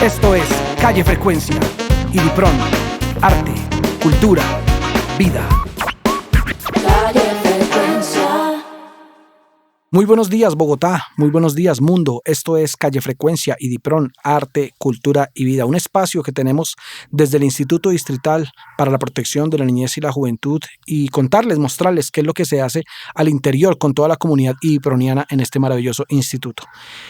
Esto es Calle Frecuencia, IDIPRON, arte, cultura, vida. Calle Frecuencia. Muy buenos días, Bogotá. Muy buenos días, mundo. Esto es Calle Frecuencia, IDIPRON, arte, cultura y vida. Un espacio que tenemos desde el Instituto Distrital para la Protección de la Niñez y la Juventud y mostrarles qué es lo que se hace al interior con toda la comunidad idiproniana en este maravilloso instituto.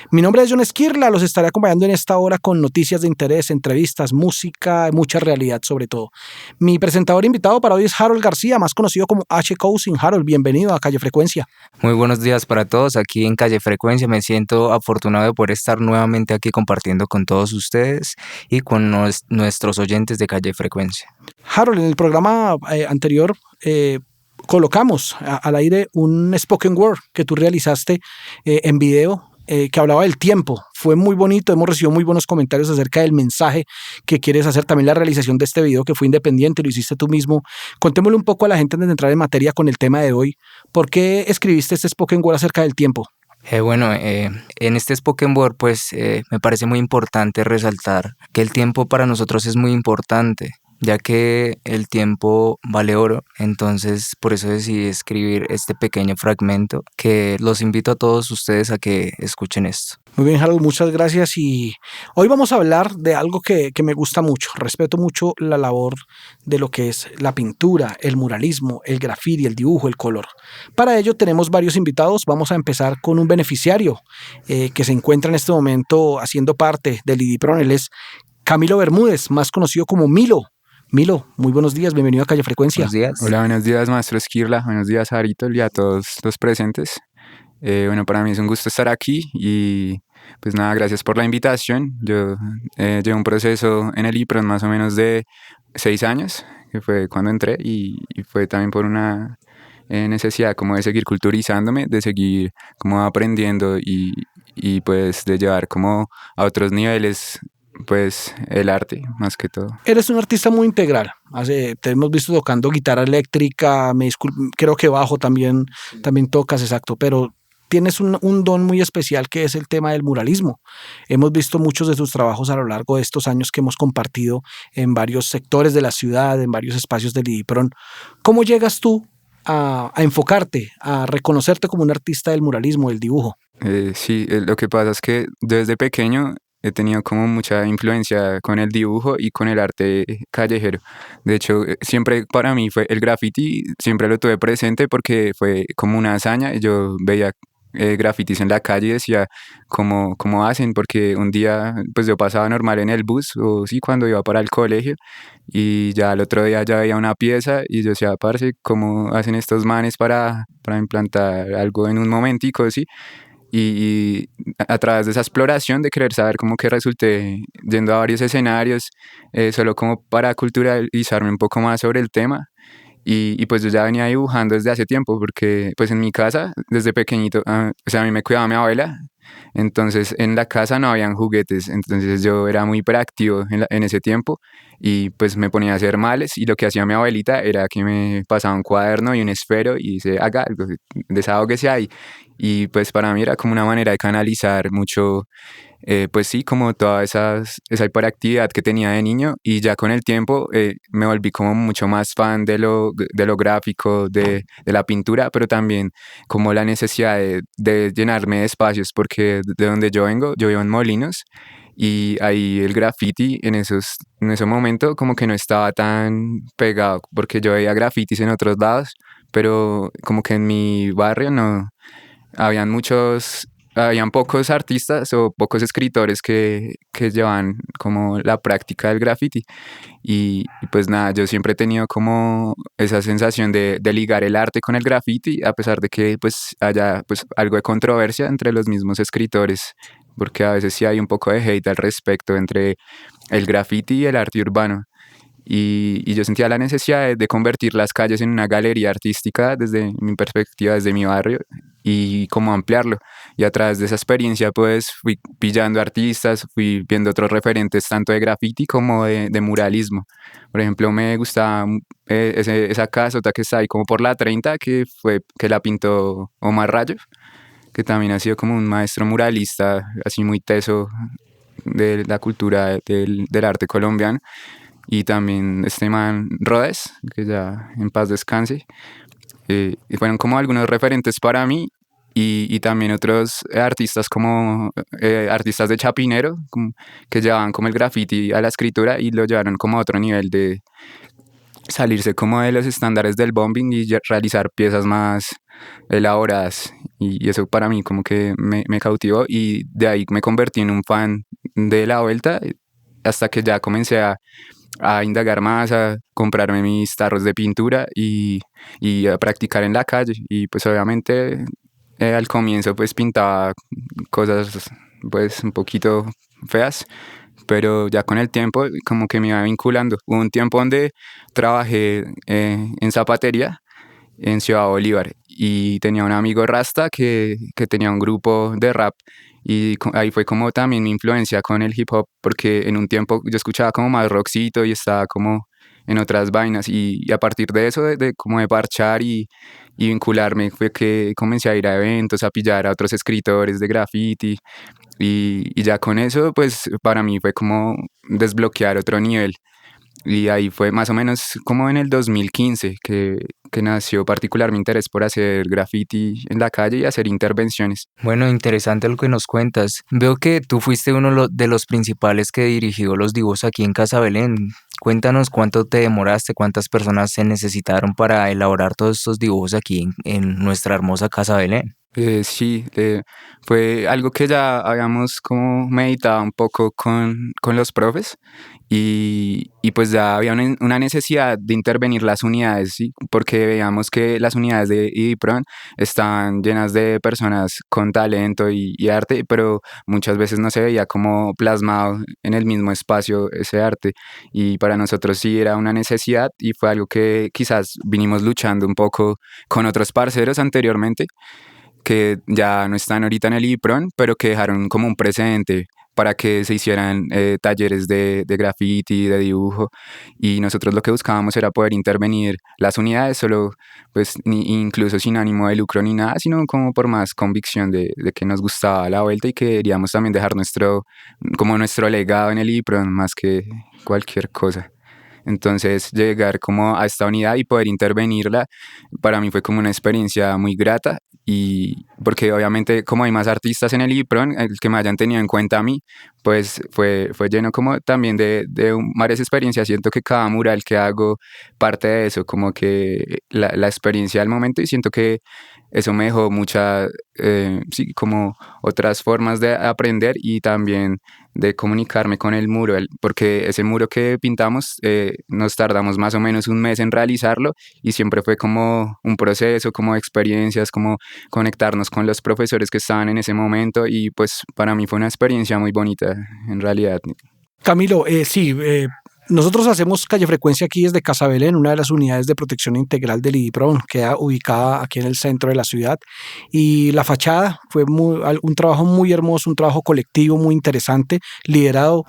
Mi nombre es John Esquirla. Los estaré acompañando en esta hora con noticias de interés, entrevistas, música, mucha realidad sobre todo. Mi presentador invitado para hoy es Harold García, más conocido como H. Cousin. Harold, bienvenido a Calle Frecuencia. Muy buenos días para todos aquí en Calle Frecuencia. Me siento afortunado de poder estar nuevamente aquí compartiendo con todos ustedes y con nuestros oyentes de Calle Frecuencia. Harold, en el programa anterior colocamos al aire un spoken word que tú realizaste en video que hablaba del tiempo. Fue muy bonito, hemos recibido muy buenos comentarios acerca del mensaje que quieres hacer. También la realización de este video que fue independiente, lo hiciste tú mismo. Contémosle un poco a la gente antes de entrar en materia con el tema de hoy. ¿Por qué escribiste este spoken word acerca del tiempo? En este spoken word me parece muy importante resaltar que el tiempo para nosotros es muy importante, ya que el tiempo vale oro. Entonces por eso decidí escribir este pequeño fragmento que los invito a todos ustedes a que escuchen esto. Muy bien, Harold, muchas gracias. Y hoy vamos a hablar de algo que me gusta mucho. Respeto mucho la labor de lo que es la pintura, el muralismo, el graffiti, el dibujo, el color. Para ello tenemos varios invitados. Vamos a empezar con un beneficiario que se encuentra en este momento haciendo parte del IDIPRON. Él es Camilo Bermúdez, más conocido como Milo. Milo, muy buenos días, bienvenido a Calle Frecuencia. Buenos días. Hola, buenos días, maestro Esquirla. Buenos días, Arito, y a todos los presentes. Para mí es un gusto estar aquí y pues nada, gracias por la invitación. Yo llevo un proceso en el IPRON más o menos de 6 años, que fue cuando entré y fue también por una necesidad como de seguir culturizándome, de seguir como aprendiendo y pues de llevar como a otros niveles pues el arte más que todo. Eres un artista muy integral. Te hemos visto tocando guitarra eléctrica, creo que bajo también tocas, exacto, pero tienes un don muy especial que es el tema del muralismo. Hemos visto muchos de tus trabajos a lo largo de estos años que hemos compartido en varios sectores de la ciudad, en varios espacios del IDIPRON. ¿Cómo llegas tú a enfocarte, a reconocerte como un artista del muralismo, del dibujo? Lo que pasa es que desde pequeño he tenido como mucha influencia con el dibujo y con el arte callejero. De hecho, siempre para mí fue el graffiti, siempre lo tuve presente porque fue como una hazaña. Yo veía grafitis en la calle y decía cómo hacen, porque un día pues yo pasaba normal en el bus o sí cuando iba para el colegio y ya al otro día ya veía una pieza y yo decía, parce, ¿cómo hacen estos manes para implantar algo en un momentico, sí? Y a través de esa exploración de querer saber cómo que resulté yendo a varios escenarios, solo como para culturalizarme un poco más sobre el tema. Y pues yo ya venía dibujando desde hace tiempo, porque pues en mi casa, desde pequeñito, a mí me cuidaba mi abuela, entonces en la casa no habían juguetes, entonces yo era muy hiperactivo en ese tiempo y pues me ponía a hacer males y lo que hacía mi abuelita era que me pasaba un cuaderno y un esfero y dice, haga algo, desahógese ahí. Y pues para mí era como una manera de canalizar mucho, pues sí, como toda esa hiperactividad que tenía de niño y ya con el tiempo me volví como mucho más fan de lo gráfico, de la pintura, pero también como la necesidad de llenarme de espacios, porque de donde yo vivo en Molinos y ahí el graffiti en ese momento como que no estaba tan pegado, porque yo veía grafitis en otros lados, pero como que en mi barrio no, habían pocos artistas o pocos escritores que llevan como la práctica del graffiti y pues nada, yo siempre he tenido como esa sensación de ligar el arte con el graffiti, a pesar de que pues haya pues algo de controversia entre los mismos escritores, porque a veces sí hay un poco de hate al respecto entre el graffiti y el arte urbano. y yo sentía la necesidad de convertir las calles en una galería artística desde mi perspectiva, desde mi barrio y cómo ampliarlo. Y a través de esa experiencia pues fui pillando artistas, fui viendo otros referentes tanto de graffiti como de muralismo. Por ejemplo, me gustaba esa casota que está ahí como por la 30 que la pintó Omar Rayo, que también ha sido como un maestro muralista así muy teso de la cultura del arte colombiano. Y también este man Rhodes, que ya en paz descanse. Y fueron como algunos referentes para mí y también otros artistas como artistas de Chapinero que llevaban como el graffiti a la escritura y lo llevaron como a otro nivel de salirse como de los estándares del bombing y realizar piezas más elaboradas y eso para mí como que me cautivó y de ahí me convertí en un fan de la vuelta hasta que ya comencé a indagar más, a comprarme mis tarros de pintura y a practicar en la calle. Y pues obviamente al comienzo pues pintaba cosas pues un poquito feas, pero ya con el tiempo como que me iba vinculando. Hubo un tiempo donde trabajé en zapatería en Ciudad Bolívar y tenía un amigo Rasta que tenía un grupo de rap y ahí fue como también mi influencia con el hip hop porque en un tiempo yo escuchaba como más rockcito y estaba como en otras vainas y a partir de eso como de parchar y vincularme fue que comencé a ir a eventos, a pillar a otros escritores de graffiti y ya con eso pues para mí fue como desbloquear otro nivel. Y ahí fue más o menos como en el 2015 que nació particular mi interés por hacer graffiti en la calle y hacer intervenciones. Bueno, interesante lo que nos cuentas. Veo que tú fuiste uno de los principales que dirigió los dibujos aquí en Casa Belén. Cuéntanos cuánto te demoraste, cuántas personas se necesitaron para elaborar todos estos dibujos aquí en nuestra hermosa Casa Belén. Sí, fue algo que ya habíamos como meditado un poco con los profes y pues ya había una necesidad de intervenir las unidades, ¿sí? Porque veíamos que las unidades de IDIPRON estaban llenas de personas con talento y arte, pero muchas veces no se veía como plasmado en el mismo espacio ese arte y para nosotros sí era una necesidad y fue algo que quizás vinimos luchando un poco con otros parceros anteriormente que ya no están ahorita en el IPRON, pero que dejaron como un precedente para que se hicieran talleres de graffiti, de dibujo, y nosotros lo que buscábamos era poder intervenir las unidades, solo pues incluso sin ánimo de lucro ni nada, sino como por más convicción de que nos gustaba la vuelta y que queríamos también dejar como nuestro legado en el IPRON más que cualquier cosa. Entonces llegar como a esta unidad y poder intervenirla para mí fue como una experiencia muy grata y porque obviamente como hay más artistas en el IPRON, el que me hayan tenido en cuenta a mí, pues fue lleno como también de varias experiencias. Siento que cada mural que hago parte de eso, como que la experiencia del momento y siento que eso me dejó sí, como otras formas de aprender y también de comunicarme con el muro, porque ese muro que pintamos nos tardamos más o menos un mes en realizarlo y siempre fue como un proceso, como experiencias, como conectarnos con los profesores que estaban en ese momento y pues para mí fue una experiencia muy bonita en realidad. Camilo, sí, nosotros hacemos Calle Frecuencia aquí desde Casa Belén, una de las unidades de protección integral del IDIPRON, queda ubicada aquí en el centro de la ciudad. Y la fachada fue un trabajo muy hermoso, un trabajo colectivo muy interesante, liderado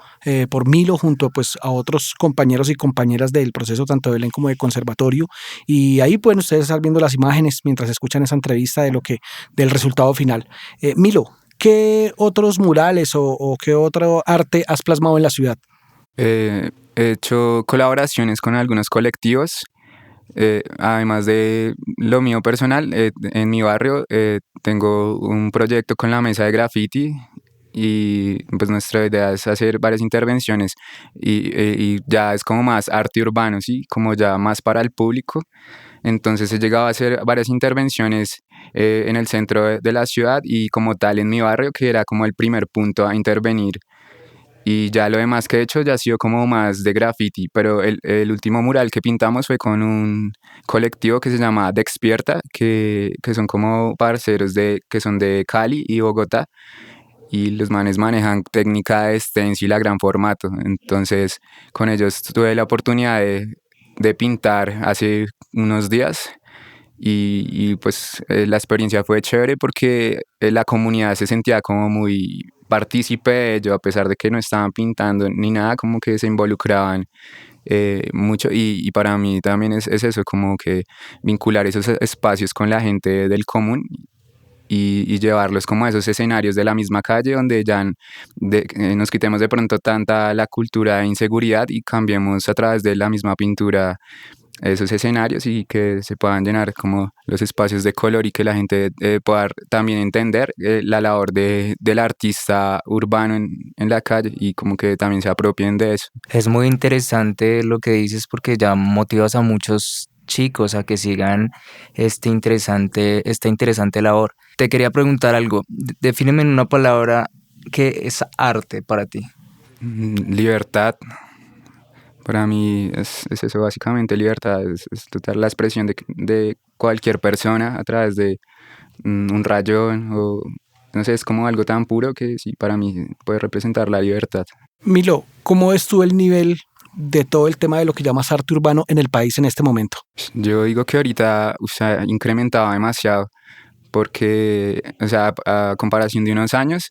por Milo junto pues, a otros compañeros y compañeras del proceso, tanto de Belén como de Conservatorio. Y ahí pueden ustedes estar viendo las imágenes mientras escuchan esa entrevista del resultado final. Milo, ¿qué otros murales o qué otro arte has plasmado en la ciudad? He hecho colaboraciones con algunos colectivos, además de lo mío personal, en mi barrio tengo un proyecto con la mesa de graffiti y pues nuestra idea es hacer varias intervenciones y ya es como más arte urbano, ¿sí? Como ya más para el público. Entonces he llegado a hacer varias intervenciones en el centro de la ciudad y como tal en mi barrio, que era como el primer punto a intervenir. Y ya lo demás que he hecho ya ha sido como más de graffiti, pero el último mural que pintamos fue con un colectivo que se llama Dexpierta, que son como parceros que son de Cali y Bogotá. y los manes manejan técnica de stencil a gran formato. Entonces con ellos tuve la oportunidad de pintar hace unos días y pues la experiencia fue chévere porque la comunidad se sentía como muy partícipe de ello, a pesar de que no estaban pintando ni nada, como que se involucraban mucho y para mí también es eso, como que vincular esos espacios con la gente del común y llevarlos como a esos escenarios de la misma calle donde ya nos quitemos de pronto tanta la cultura de inseguridad y cambiemos a través de la misma pintura esos escenarios y que se puedan llenar como los espacios de color y que la gente pueda también entender la labor del artista urbano en la calle y como que también se apropien de eso. Es muy interesante lo que dices porque ya motivas a muchos chicos a que sigan esta interesante labor. Te quería preguntar algo. Defíneme en una palabra qué es arte para ti. Libertad. Para mí es eso básicamente, libertad, es total la expresión de cualquier persona a través de un rayón o no sé, es como algo tan puro que sí, para mí puede representar la libertad. Milo, ¿cómo ves tú el nivel de todo el tema de lo que llamas arte urbano en el país en este momento? Yo digo que ahorita se ha incrementado demasiado porque, o sea, a comparación de unos años,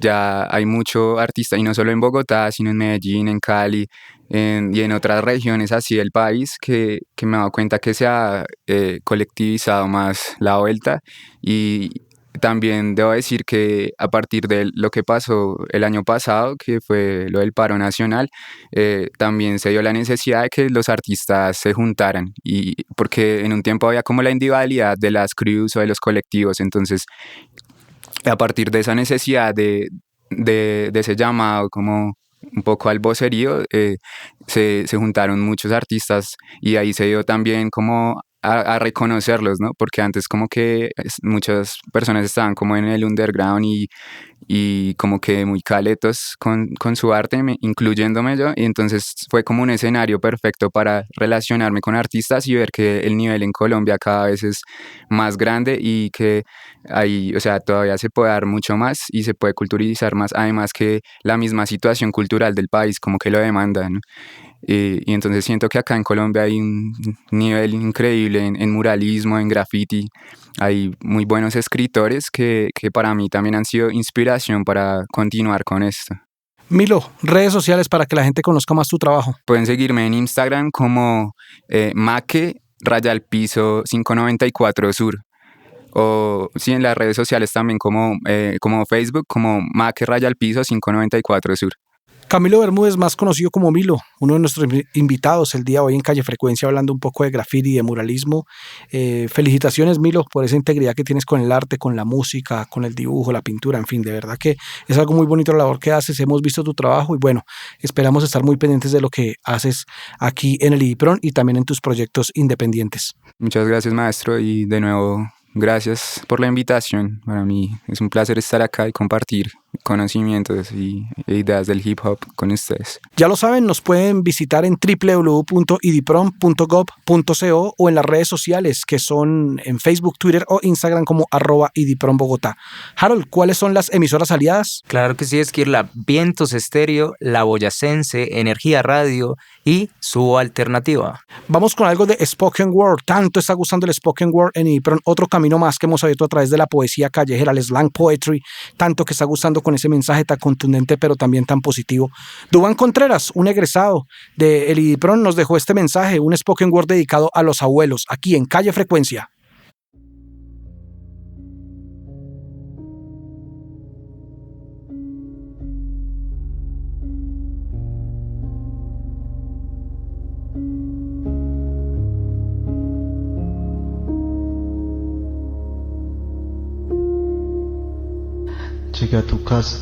ya hay mucho artista, y no solo en Bogotá, sino en Medellín, en Cali, y en otras regiones así del país, que me he dado cuenta que se ha colectivizado más la vuelta. Y también debo decir que a partir de lo que pasó el año pasado, que fue lo del paro nacional, también se dio la necesidad de que los artistas se juntaran, y porque en un tiempo había como la individualidad de las crews o de los colectivos. Entonces a partir de esa necesidad de ese llamado como un poco al vocerío, se juntaron muchos artistas y ahí se dio también como a reconocerlos, ¿no? Porque antes como que muchas personas estaban como en el underground y como que muy caletos con su arte, incluyéndome yo, y entonces fue como un escenario perfecto para relacionarme con artistas y ver que el nivel en Colombia cada vez es más grande y que ahí, o sea, todavía se puede dar mucho más y se puede culturalizar más, además que la misma situación cultural del país como que lo demanda, ¿no? Y entonces siento que acá en Colombia hay un nivel increíble en muralismo, en graffiti. Hay muy buenos escritores que para mí también han sido inspiración para continuar con esto. Milo, redes sociales para que la gente conozca más tu trabajo. Pueden seguirme en Instagram como Make_Piso 594 Sur. O sí, en las redes sociales también como Facebook, como Make_Piso 594 Sur. Camilo Bermúdez, más conocido como Milo, uno de nuestros invitados el día de hoy en Calle Frecuencia, hablando un poco de graffiti y de muralismo. Felicitaciones, Milo, por esa integridad que tienes con el arte, con la música, con el dibujo, la pintura, en fin, de verdad que es algo muy bonito la labor que haces. Hemos visto tu trabajo y bueno, esperamos estar muy pendientes de lo que haces aquí en el IDIPRON y también en tus proyectos independientes. Muchas gracias, maestro, y de nuevo gracias por la invitación. Para mí es un placer estar acá y compartir conocimientos e ideas del hip hop con ustedes. Ya lo saben, nos pueden visitar en www.idipron.gov.co o en las redes sociales que son en Facebook, Twitter o Instagram como @idipronbogotá. Harold, ¿cuáles son las emisoras aliadas? Claro que sí, Esquirla. Vientos Estéreo, La Boyacense, Energía Radio y Su Alternativa. Vamos con algo de Spoken Word. Tanto está gustando el Spoken Word en IDIPRON, otro camino más que hemos abierto a través de la poesía callejera, el slang poetry, tanto que está gustando con ese mensaje tan contundente pero también tan positivo. Duván Contreras, un egresado de el IDIPRON, nos dejó este mensaje, un Spoken Word dedicado a los abuelos, aquí en Calle Frecuencia. Llegué a tu casa,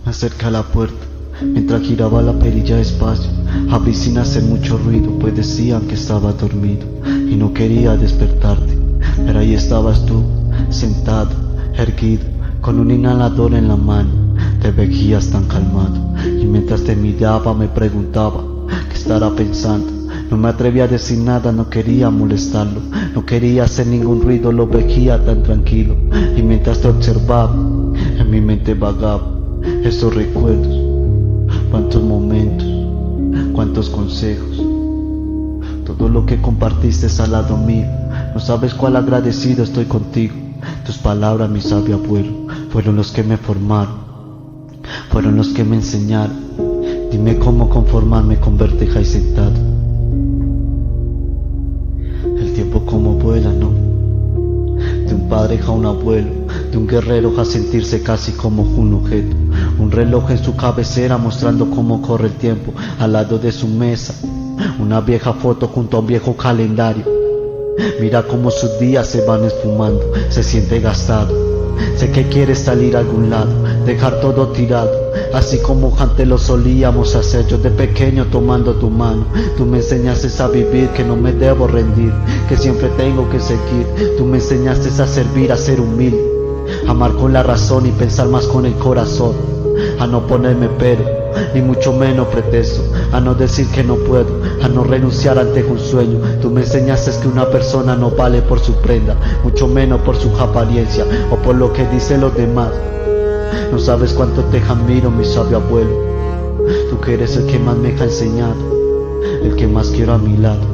me acerqué a la puerta, mientras giraba la perilla despacio. Abrí sin hacer mucho ruido, pues decían que estaba dormido y no quería despertarte. Pero ahí estabas tú, sentado, erguido, con un inhalador en la mano. Te veías tan calmado y mientras te miraba me preguntaba qué estará pensando. No me atreví a decir nada, no quería molestarlo, no quería hacer ningún ruido, lo veía tan tranquilo. Y mientras te observaba, en mi mente vagaba esos recuerdos. Cuántos momentos, cuántos consejos, todo lo que compartiste al lado mío. No sabes cuál agradecido estoy contigo. Tus palabras, mi sabio abuelo, fueron los que me formaron, fueron los que me enseñaron. Dime cómo conformarme con verte ahí sentado. El tiempo como vuela, ¿no? De un padre a un abuelo, de un guerrero a sentirse casi como un objeto. Un reloj en su cabecera mostrando cómo corre el tiempo al lado de su mesa. Una vieja foto junto a un viejo calendario. Mira cómo sus días se van esfumando, se siente gastado. Sé que quieres salir a algún lado, dejar todo tirado, así como antes lo solíamos hacer. Yo de pequeño tomando tu mano, tú me enseñaste a vivir, que no me debo rendir, que siempre tengo que seguir. Tú me enseñaste a servir, a ser humilde, a amar con la razón y pensar más con el corazón, a no ponerme pero, ni mucho menos pretexto, a no decir que no puedo, a no renunciar ante un sueño. Tú me enseñaste que una persona no vale por su prenda, mucho menos por su apariencia o por lo que dicen los demás. No sabes cuánto te admiro, mi sabio abuelo, tú que eres el que más me ha enseñado, el que más quiero a mi lado.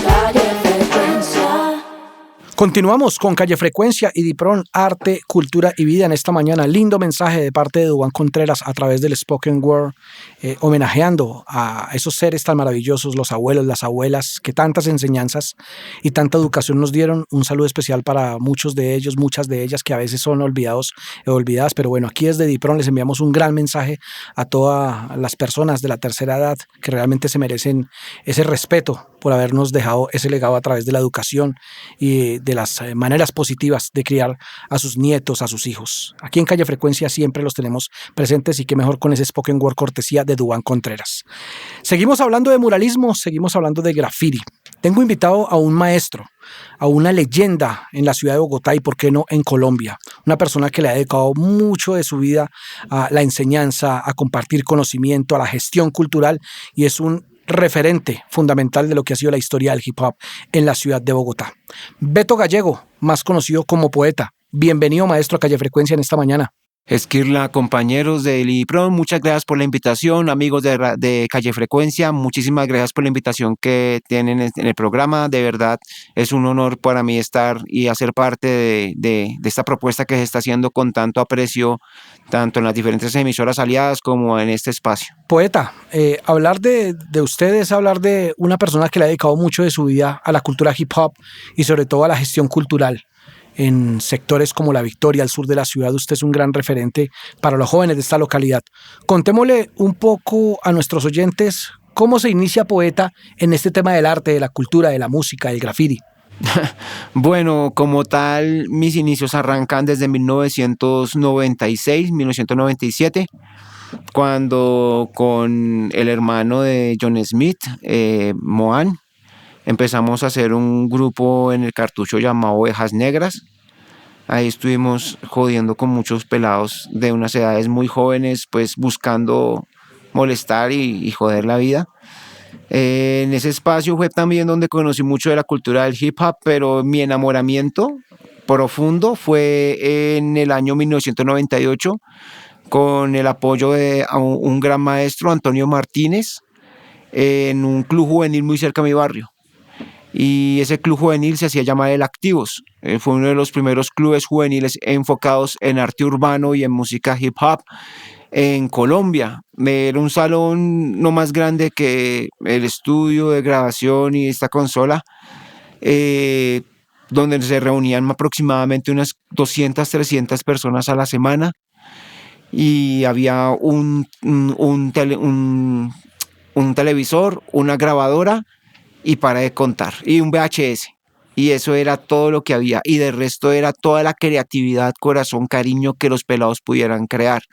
Calle Frecuencia. Continuamos con Calle Frecuencia y Dipron, arte, cultura y vida en esta mañana. Lindo mensaje de parte de Duván Contreras a través del Spoken Word, homenajeando a esos seres tan maravillosos, los abuelos, las abuelas, que tantas enseñanzas y tanta educación nos dieron. Un saludo especial para muchos de ellos, muchas de ellas que a veces son olvidados o olvidadas, pero bueno, aquí desde Dipron les enviamos un gran mensaje a todas las personas de la tercera edad que realmente se merecen ese respeto por habernos dejado ese legado a través de la educación y de las maneras positivas de criar a sus nietos, a sus hijos. Aquí en Calle Frecuencia siempre los tenemos presentes y qué mejor con ese Spoken Word cortesía de Duván Contreras. Seguimos hablando de muralismo, seguimos hablando de graffiti. Tengo invitado a un maestro, a una leyenda en la ciudad de Bogotá y por qué no en Colombia. Una persona que le ha dedicado mucho de su vida a la enseñanza, a compartir conocimiento, a la gestión cultural y es un referente fundamental de lo que ha sido la historia del hip hop en la ciudad de Bogotá. Beto Gallego, más conocido como Poeta. Bienvenido, maestro, a Calle Frecuencia en esta mañana. Esquirla, compañeros de Lipron, muchas gracias por la invitación, amigos de Calle Frecuencia, muchísimas gracias por la invitación que tienen en el programa. De verdad es un honor para mí estar y hacer parte de esta propuesta que se está haciendo con tanto aprecio, tanto en las diferentes emisoras aliadas como en este espacio. Poeta, hablar de usted es hablar de una persona que le ha dedicado mucho de su vida a la cultura hip hop y sobre todo a la gestión cultural. En sectores como La Victoria, al sur de la ciudad, usted es un gran referente para los jóvenes de esta localidad. Contémosle un poco a nuestros oyentes cómo se inicia Poeta en este tema del arte, de la cultura, de la música, del graffiti. Bueno, como tal, mis inicios arrancan desde 1996, 1997, cuando con el hermano de John Smith, Moan, empezamos a hacer un grupo en el Cartucho llamado Ovejas Negras. Ahí estuvimos jodiendo con muchos pelados de unas edades muy jóvenes, pues buscando molestar y joder la vida. En ese espacio fue también donde conocí mucho de la cultura del hip hop, pero mi enamoramiento profundo fue en el año 1998 con el apoyo de un gran maestro, Antonio Martínez, en un club juvenil muy cerca de mi barrio. Y ese club juvenil se hacía llamar El Activos. Fue uno de los primeros clubes juveniles enfocados en arte urbano y en música hip hop en Colombia. Era un salón no más grande que el estudio de grabación y esta consola, donde se reunían aproximadamente unas 200, 300 personas a la semana y había un televisor, una grabadora y para de contar, y un VHS. Y eso era todo lo que había. Y de resto era toda la creatividad, corazón, cariño que los pelados pudieran crear.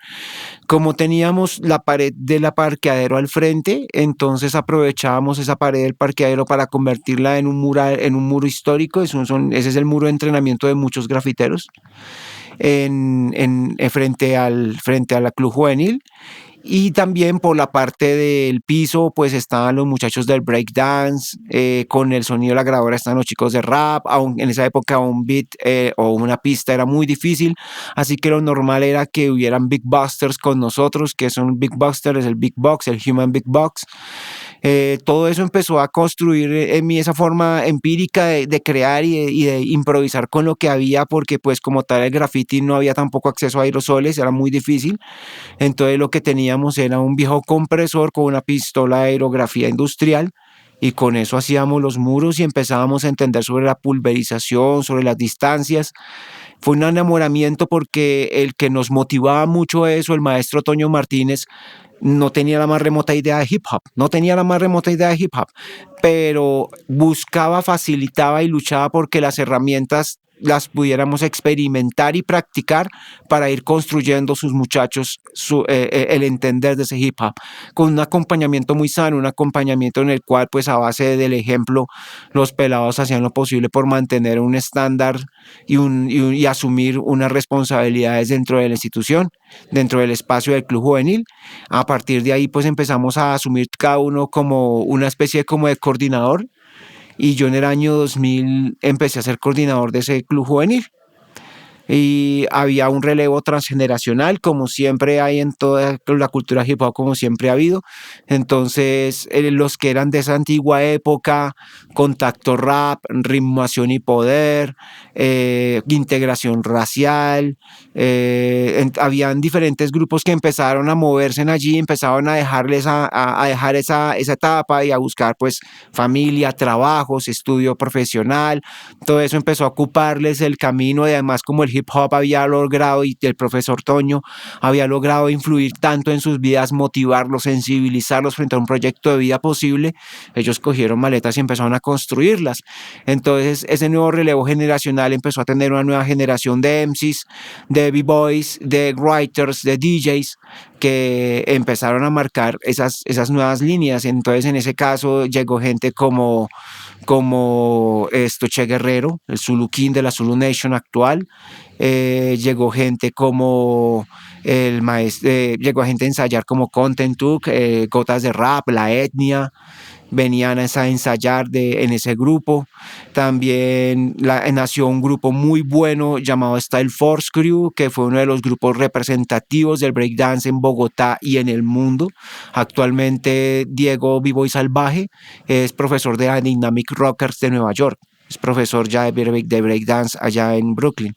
Como teníamos la pared de la parqueadero al frente, entonces aprovechábamos esa pared del parqueadero para convertirla en un mural, en un muro histórico. Ese es el muro de entrenamiento de muchos grafiteros frente a la Club Juvenil. Y también por la parte del piso, pues estaban los muchachos del breakdance, con el sonido de la grabadora estaban los chicos de rap. En esa época un beat o una pista era muy difícil, así que lo normal era que hubieran big busters con nosotros, que son big busters, es el big box, el human big box. Todo eso empezó a construir en mí esa forma empírica de crear y de improvisar con lo que había, porque pues como tal el graffiti no había tampoco acceso a aerosoles, era muy difícil. Entonces lo que teníamos era un viejo compresor con una pistola de aerografía industrial, y con eso hacíamos los muros y empezábamos a entender sobre la pulverización, sobre las distancias. Fue un enamoramiento porque el que nos motivaba mucho eso, el maestro Toño Martínez, no tenía la más remota idea de hip hop, pero buscaba, facilitaba y luchaba porque las herramientas las pudiéramos experimentar y practicar para ir construyendo sus muchachos el entender de ese hip hop, con un acompañamiento muy sano, un acompañamiento en el cual pues a base del ejemplo los pelados hacían lo posible por mantener un estándar y asumir unas responsabilidades dentro de la institución, dentro del espacio del Club Juvenil. A partir de ahí pues empezamos a asumir cada uno como una especie como de coordinador, y yo en el año 2000 empecé a ser coordinador de ese Club Juvenil. Y había un relevo transgeneracional, como siempre hay en toda la cultura hip hop, como siempre ha habido. Entonces, los que eran de esa antigua época, Contacto Rap, Ritmación y Poder, Integración Racial, habían diferentes grupos que empezaron a moverse allí, empezaron a dejarles a dejar esa etapa y a buscar pues familia, trabajos, estudio profesional. Todo eso empezó a ocuparles el camino, y además como el hip hop había logrado, y el profesor Toño había logrado influir tanto en sus vidas, motivarlos, sensibilizarlos frente a un proyecto de vida posible, ellos cogieron maletas y empezaron a construirlas. Entonces ese nuevo relevo generacional empezó a tener una nueva generación de MCs, de B-boys, de writers, de DJs, que empezaron a marcar esas nuevas líneas. Entonces en ese caso llegó gente como Che Guerrero, el Zulu King de la Zulu Nation actual. Llegó gente como llegó gente a ensayar como Content Tuk, Gotas de Rap, La Etnia, venían a ensayar en ese grupo. También nació un grupo muy bueno llamado Style Force Crew, que fue uno de los grupos representativos del breakdance en Bogotá y en el mundo. Actualmente Diego B-Boy Salvaje es profesor de Dynamic Rockers de Nueva York, es profesor ya de breakdance allá en Brooklyn.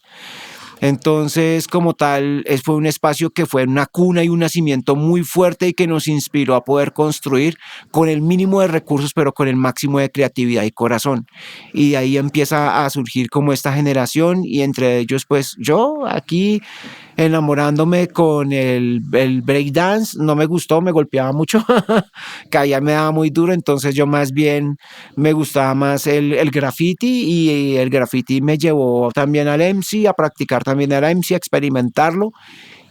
Entonces, como tal, fue un espacio que fue una cuna y un nacimiento muy fuerte, y que nos inspiró a poder construir con el mínimo de recursos, pero con el máximo de creatividad y corazón. Y de ahí empieza a surgir como esta generación, y entre ellos, pues yo aquí enamorándome con el breakdance. No me gustó, me golpeaba mucho, caía, me daba muy duro. Entonces yo más bien me gustaba más el graffiti, y el graffiti me llevó también al MC, a practicar también al MC, a experimentarlo.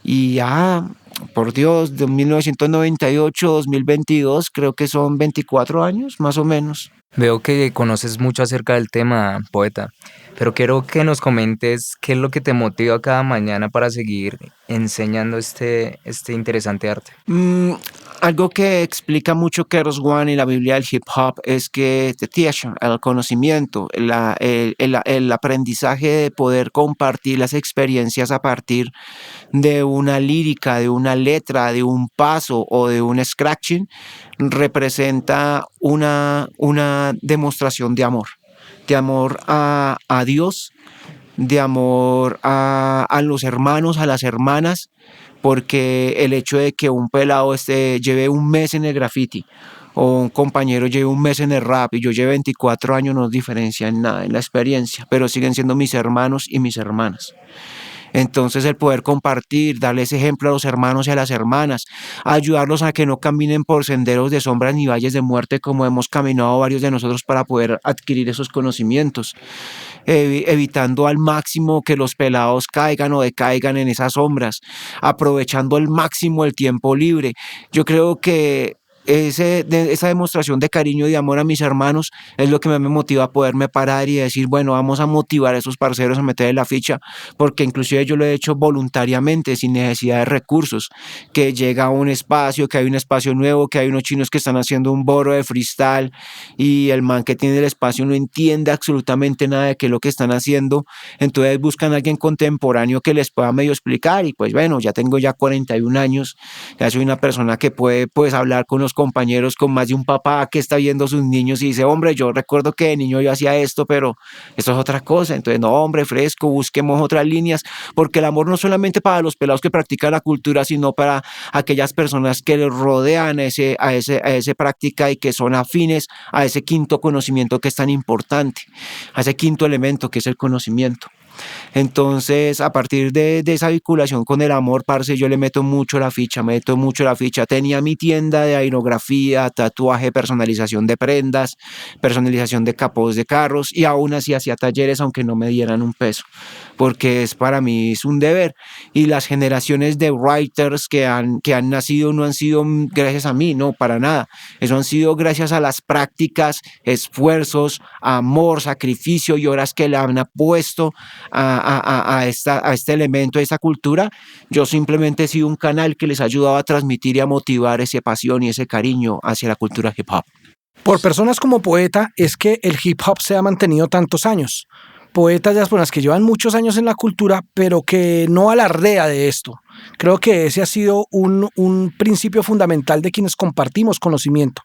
Y ya, por Dios, de 1998 2022, creo que son 24 años más o menos. Veo que conoces mucho acerca del tema, poeta, pero quiero que nos comentes qué es lo que te motiva cada mañana para seguir enseñando este interesante arte. Algo que explica mucho Keros One y la Biblia del hip hop es que el conocimiento, el aprendizaje de poder compartir las experiencias a partir de una lírica, de una letra, de un paso o de un scratching, representa una demostración de amor a Dios, de amor a los hermanos, a las hermanas, porque el hecho de que un pelado lleve un mes en el graffiti, o un compañero lleve un mes en el rap y yo lleve 24 años, no diferencia en nada en la experiencia, pero siguen siendo mis hermanos y mis hermanas. Entonces el poder compartir, darles ejemplo a los hermanos y a las hermanas, ayudarlos a que no caminen por senderos de sombras ni valles de muerte como hemos caminado varios de nosotros para poder adquirir esos conocimientos, evitando al máximo que los pelados caigan o decaigan en esas sombras, aprovechando al máximo el tiempo libre. Yo creo que esa demostración de cariño y de amor a mis hermanos es lo que me motiva a poderme parar y decir, bueno, vamos a motivar a esos parceros a meterle la ficha, porque inclusive yo lo he hecho voluntariamente, sin necesidad de recursos, que llega a un espacio, que hay un espacio nuevo, que hay unos chinos que están haciendo un boro de freestyle y el man que tiene el espacio no entiende absolutamente nada de qué es lo que están haciendo, entonces buscan a alguien contemporáneo que les pueda medio explicar y pues bueno, ya tengo ya 41 años, ya soy una persona que puede pues hablar con los compañeros, con más de un papá que está viendo a sus niños y dice, hombre, yo recuerdo que de niño yo hacía esto, pero esto es otra cosa. Entonces, no, hombre, fresco, busquemos otras líneas, porque el amor no solamente para los pelados que practican la cultura, sino para aquellas personas que les rodean a ese práctica y que son afines a ese quinto conocimiento que es tan importante, a ese quinto elemento que es el conocimiento. Entonces, a partir de esa vinculación con el amor, parce, yo le meto mucho la ficha. Tenía mi tienda de aerografía, tatuaje, personalización de prendas, personalización de capós de carros y aún así hacía talleres aunque no me dieran un peso, porque para mí es un deber. Y las generaciones de writers que han nacido no han sido gracias a mí, no, para nada. Eso han sido gracias a las prácticas, esfuerzos, amor, sacrificio y horas que le han puesto a este elemento, a esta cultura. Yo simplemente he sido un canal que les ha ayudado a transmitir y a motivar esa pasión y ese cariño hacia la cultura hip hop. Por personas como Poeta es que el hip hop se ha mantenido tantos años. Poetas de las personas que llevan muchos años en la cultura, pero que no alardea de esto. Creo que ese ha sido un principio fundamental de quienes compartimos conocimiento.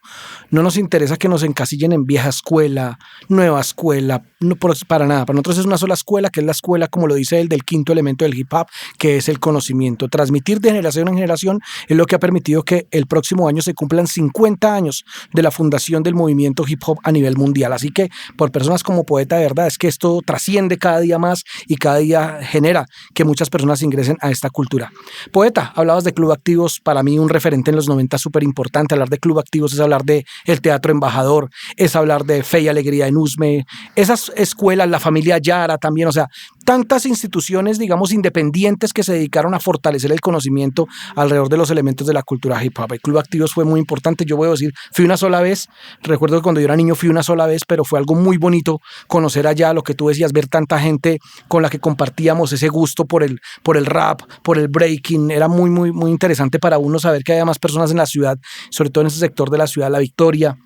No nos interesa que nos encasillen en vieja escuela, nueva escuela, no, para nada. Para nosotros es una sola escuela, que es la escuela, como lo dice él, del quinto elemento del hip hop, que es el conocimiento. Transmitir de generación en generación es lo que ha permitido que el próximo año se cumplan 50 años de la fundación del movimiento hip hop a nivel mundial. Así que por personas como Poeta, de verdad, es que esto trasciende cada día más y cada día genera que muchas personas ingresen a esta cultura. Poeta, hablabas de Club Activos, para mí un referente en los 90 súper importante. Hablar de Club Activos es hablar de el Teatro Embajador, es hablar de Fe y Alegría en Usme, esas escuelas, la familia Yara también, o sea, tantas instituciones, digamos, independientes que se dedicaron a fortalecer el conocimiento alrededor de los elementos de la cultura hip hop. El Club Activos fue muy importante, yo voy a decir, fui una sola vez, recuerdo que cuando yo era niño fui una sola vez, pero fue algo muy bonito conocer allá lo que tú decías, ver tanta gente con la que compartíamos ese gusto por el rap, por el breaking. Era muy, muy, muy interesante para uno saber que había más personas en la ciudad, sobre todo en ese sector de la ciudad, La Victoria.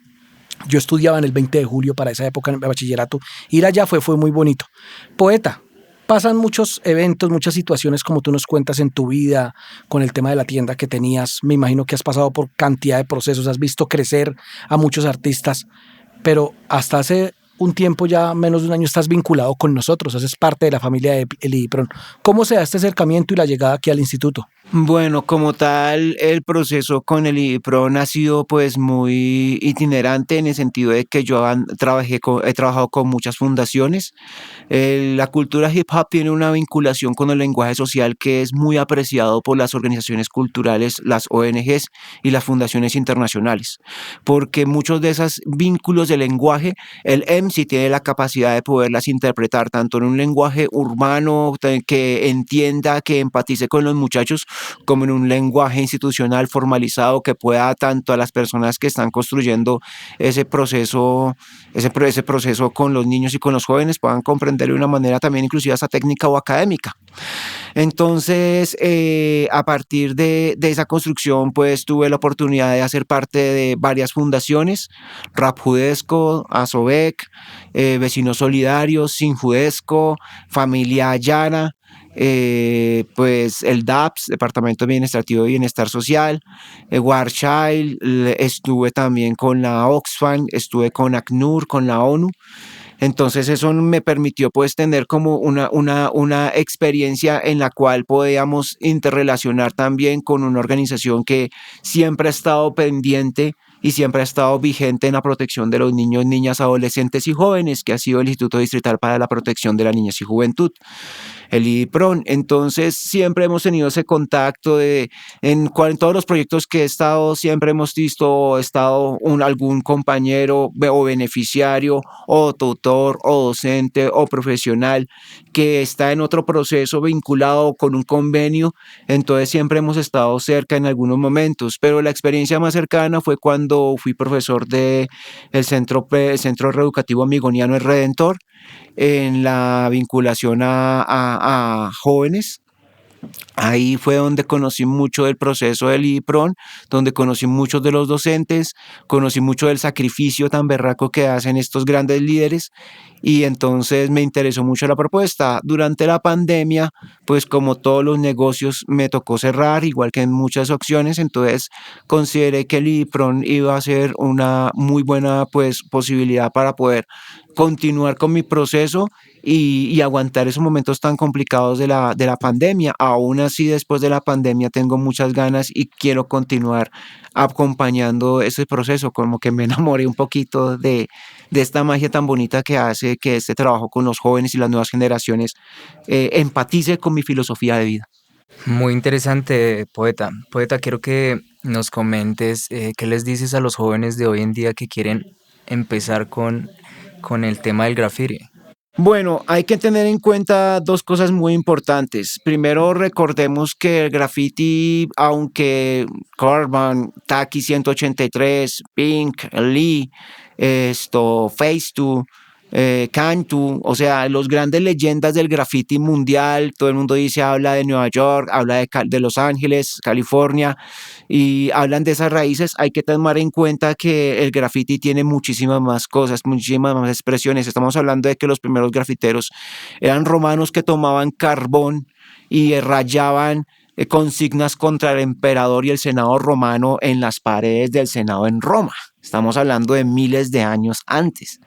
Yo estudiaba en el 20 de julio para esa época en el bachillerato. Ir allá fue muy bonito. Poeta, pasan muchos eventos, muchas situaciones como tú nos cuentas en tu vida, con el tema de la tienda que tenías. Me imagino que has pasado por cantidad de procesos, has visto crecer a muchos artistas, pero hasta hace un tiempo, ya menos de un año, estás vinculado con nosotros, haces parte de la familia de el IDIPRON. ¿Cómo se da este acercamiento y la llegada aquí al instituto? Bueno, como tal, el proceso con el IDIPRON ha sido pues muy itinerante en el sentido de que yo he trabajado con muchas fundaciones. La cultura hip hop tiene una vinculación con el lenguaje social que es muy apreciado por las organizaciones culturales, las ONGs y las fundaciones internacionales, porque muchos de esos vínculos de lenguaje, el MC tiene la capacidad de poderlas interpretar tanto en un lenguaje urbano que entienda, que empatice con los muchachos, como en un lenguaje institucional formalizado que pueda tanto a las personas que están construyendo ese proceso con los niños y con los jóvenes puedan comprender de una manera también inclusive hasta técnica o académica. Entonces, a partir de esa construcción, pues tuve la oportunidad de hacer parte de varias fundaciones: Rap Judesco, Asobec, Vecinos Solidarios, Sin Judesco, Familia Yara, pues el DAPS, Departamento Administrativo de Bienestar Social, Warchild, estuve también con la Oxfam, estuve con ACNUR, con la ONU. Entonces eso me permitió pues tener como una experiencia en la cual podíamos interrelacionar también con una organización que siempre ha estado pendiente y siempre ha estado vigente en la protección de los niños, niñas, adolescentes y jóvenes, que ha sido el Instituto Distrital para la Protección de la Niñez y Juventud. el IDIPRON. Entonces siempre hemos tenido ese contacto en todos los proyectos que he estado, siempre hemos visto, estado algún compañero o beneficiario o tutor o docente o profesional que está en otro proceso vinculado con un convenio, entonces siempre hemos estado cerca en algunos momentos, pero la experiencia más cercana fue cuando fui profesor del Centro Reeducativo Amigoniano El Redentor, en la vinculación a jóvenes. Ahí fue donde conocí mucho del proceso del IDIPRON, donde conocí muchos de los docentes, conocí mucho del sacrificio tan berraco que hacen estos grandes líderes, y entonces me interesó mucho la propuesta. Durante la pandemia, pues como todos los negocios, me tocó cerrar, igual que en muchas opciones, entonces consideré que el IDIPRON iba a ser una muy buena pues posibilidad para poder continuar con mi proceso y aguantar esos momentos tan complicados de la pandemia. Aún así, después de la pandemia tengo muchas ganas y quiero continuar acompañando ese proceso, como que me enamoré un poquito de esta magia tan bonita que hace que este trabajo con los jóvenes y las nuevas generaciones empatice con mi filosofía de vida. Muy interesante, poeta. Poeta, quiero que nos comentes qué les dices a los jóvenes de hoy en día que quieren empezar con el tema del graffiti. Bueno, hay que tener en cuenta dos cosas muy importantes. Primero, recordemos que el graffiti, aunque Carbon, Taki 183, Pink, Lee, Face2, Cantu, o sea, los grandes leyendas del graffiti mundial, todo el mundo habla de Nueva York, habla de Los Ángeles, California, y hablan de esas raíces. Hay que tomar en cuenta que el graffiti tiene muchísimas más cosas, muchísimas más expresiones. Estamos hablando de que los primeros grafiteros eran romanos que tomaban carbón y rayaban consignas contra el emperador y el senado romano en las paredes del senado en Roma. Estamos hablando de miles de años antes.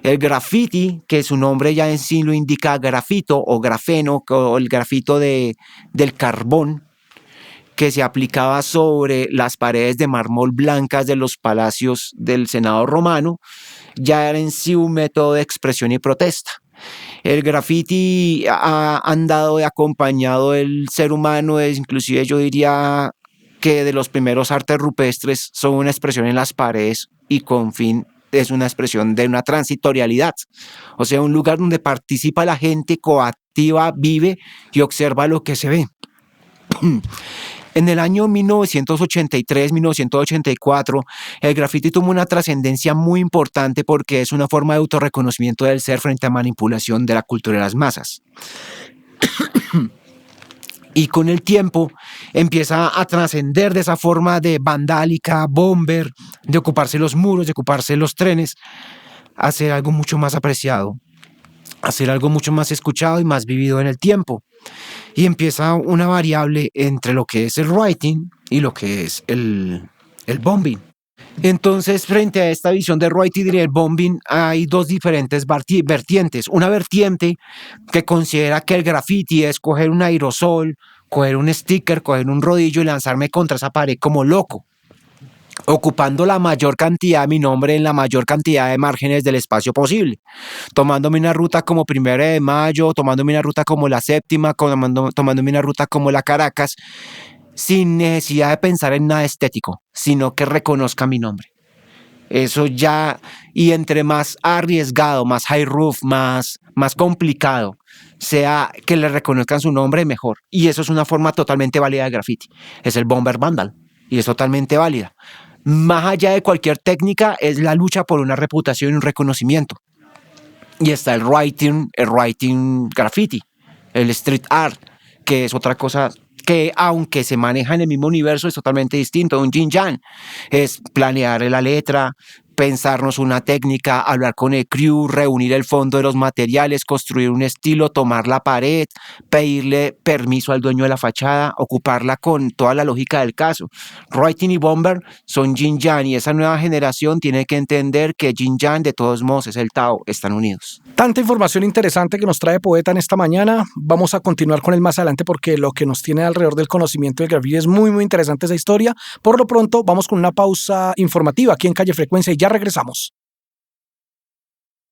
El graffiti, que su nombre ya en sí lo indica, grafito o grafeno, o el grafito del carbón, que se aplicaba sobre las paredes de mármol blancas de los palacios del Senado romano, ya era en sí un método de expresión y protesta. El graffiti ha andado acompañado del ser humano, inclusive yo diría que de los primeros artes rupestres son una expresión en las paredes y con fin es una expresión de una transitorialidad, o sea, un lugar donde participa la gente, coactiva, vive y observa lo que se ve. En el año 1983-1984, el graffiti tuvo una trascendencia muy importante porque es una forma de autorreconocimiento del ser frente a manipulación de la cultura de las masas. Y con el tiempo empieza a trascender de esa forma de vandálica, bomber, de ocuparse los muros, de ocuparse los trenes, a ser algo mucho más apreciado, a ser algo mucho más escuchado y más vivido en el tiempo. Y empieza una variable entre lo que es el writing y lo que es el bombing. Entonces, frente a esta visión de writing y el bombing, hay dos diferentes vertientes. Una vertiente que considera que el graffiti es coger un aerosol, coger un sticker, coger un rodillo y lanzarme contra esa pared como loco, ocupando la mayor cantidad de mi nombre en la mayor cantidad de márgenes del espacio posible, tomándome una ruta como 1 de Mayo, tomándome una ruta como la Séptima, tomándome una ruta como la Caracas, sin necesidad de pensar en nada estético, sino que reconozca mi nombre. Eso ya, y entre más arriesgado, más high roof, más complicado sea que le reconozcan su nombre, mejor. Y eso es una forma totalmente válida de graffiti. Es el bomber vandal y es totalmente válida. Más allá de cualquier técnica, es la lucha por una reputación y un reconocimiento. Y está el writing graffiti, el street art, que es otra cosa que, aunque se maneja en el mismo universo, es totalmente distinto. Un yin yang es planear la letra, pensarnos una técnica, hablar con el crew, reunir el fondo de los materiales, construir un estilo, tomar la pared, pedirle permiso al dueño de la fachada, ocuparla con toda la lógica del caso. Writing y bomber son yin yang, y esa nueva generación tiene que entender que yin yang de todos modos es el Tao, están unidos. Tanta información interesante que nos trae Poeta en esta mañana. Vamos a continuar con él más adelante porque lo que nos tiene alrededor del conocimiento del graffiti es muy, muy interesante esa historia. Por lo pronto, vamos con una pausa informativa aquí en Calle Frecuencia y ya regresamos.